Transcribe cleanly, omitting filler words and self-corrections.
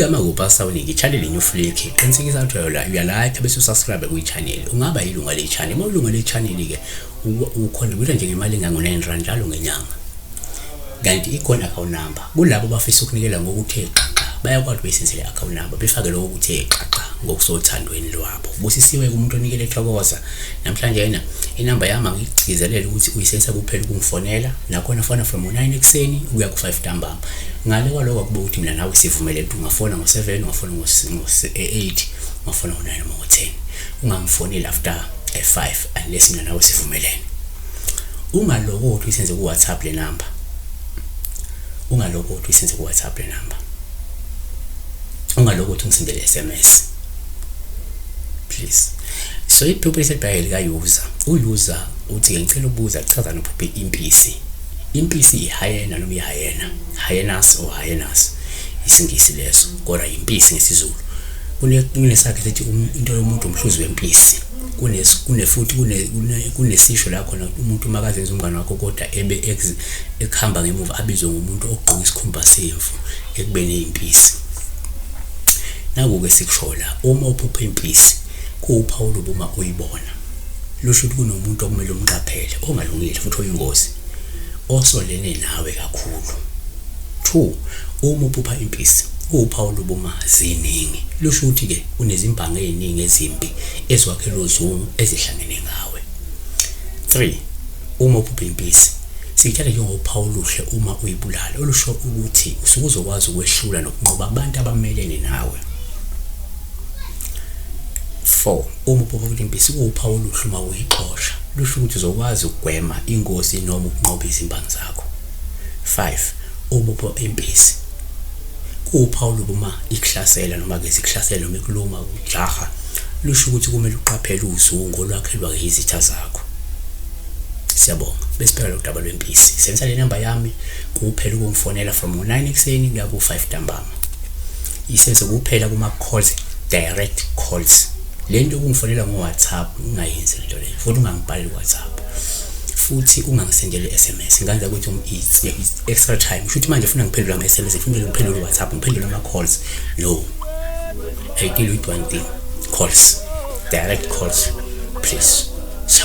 igama kupasa uningi i-channel New Flick qinisekisa ukuthi uyalike bese usubscribe kwi-channel ungaba yilunga le-channel uma ulunga le-channel ke ucontribute nje ngemali engango-9 njalo ngenyanga kanti ikhona account number kulabo bafisa ukunikela ngokuthe xaxa bayakwazi ukuyisenzele account number befake lokho kuthe xaxa ngokusothandweni lwabo busisiwe kumuntu onikele ethokoza namhlanje yena inamba yami ngicicizelele ukuthi uyisebenzisa kuphela ukungifonela nakhona fona from 9 ekseni ukuya ku 5 ntambama ngale kwaloko akuba ukuthi mina nawe sivumele ukuthi ungafona ngo7 ungafona ngo8 ungafona ngo9 noma ngo10 ungangifoneli after 5 unless mina nawe sivumelene ungaloko ukuthi uyisenze ku WhatsApp le number ungaloko ukuthi uyisenze ku WhatsApp le number ungaloko ukuthi ungisendele SMS please so iphupho by lika user uthi ngicela ukubuza chaza nophuphe impisi ihayena noma ihayena hyenas or hyenas isingisi leso kodwa impisi ngesizulu kunesakhe sethi into yomuntu umhluzi wempisi futhi kunesisho la khona umuntu makazenza umngane wakho kodwa ekhamba ngemuva abizwe ngumuntu ogqoka isikhumba semvu ekubene impisi nakuke sikushola uma uphupha impisi kuwuphawu lobuma uyibona lusho ukuthi kunomuntu okumele umqaphele ongalungile futhi oyingozi osolene nawe kakhulu 2 uma uphupha impisi kuwuphawu lobuma ziningi lusho ukuthi ke unezimbango eziningi ezimbi ezwakhela uzungu ezihlangene ngawe 3 uma uphupha impisi sikuthatha njengophawu luhle uma uyibulala olusho ukuthi usuke uzokwazi ukwehlula nokunqoba abantu abamelene nawe 4 uma uphupha impisi kuwuphawu luhle uma uyixosha lusho ukuthi uzokwazi ukugwema ingozi noma ukunqoba izimbangi zakho 5 uma uphupha impisi kuwuphawu lobuma ikuhlasela noma ke zikuhlasela noma ekuluma ujaha lusho ukuthi kumele uqaphele uzungu olwakhelwa izitha zakho siyabonga besibheka udaba lwempisi senza le number yami kuphela ukumfonela from 9 ekseni kuya ku 5 ntambama isenze kuphela kuma calls direct calls lento ukungifonela ngo WhatsApp ungayenzi lento le futhi ungangibhaleli WhatsApp futhi ungangisendele SMS nganza ukuthi it's extra time futhi manje ufuna ngiphendule ama SMS ufuna ngiphendule WhatsApp ngiphendule ama calls no I deal with one thing calls direct calls please so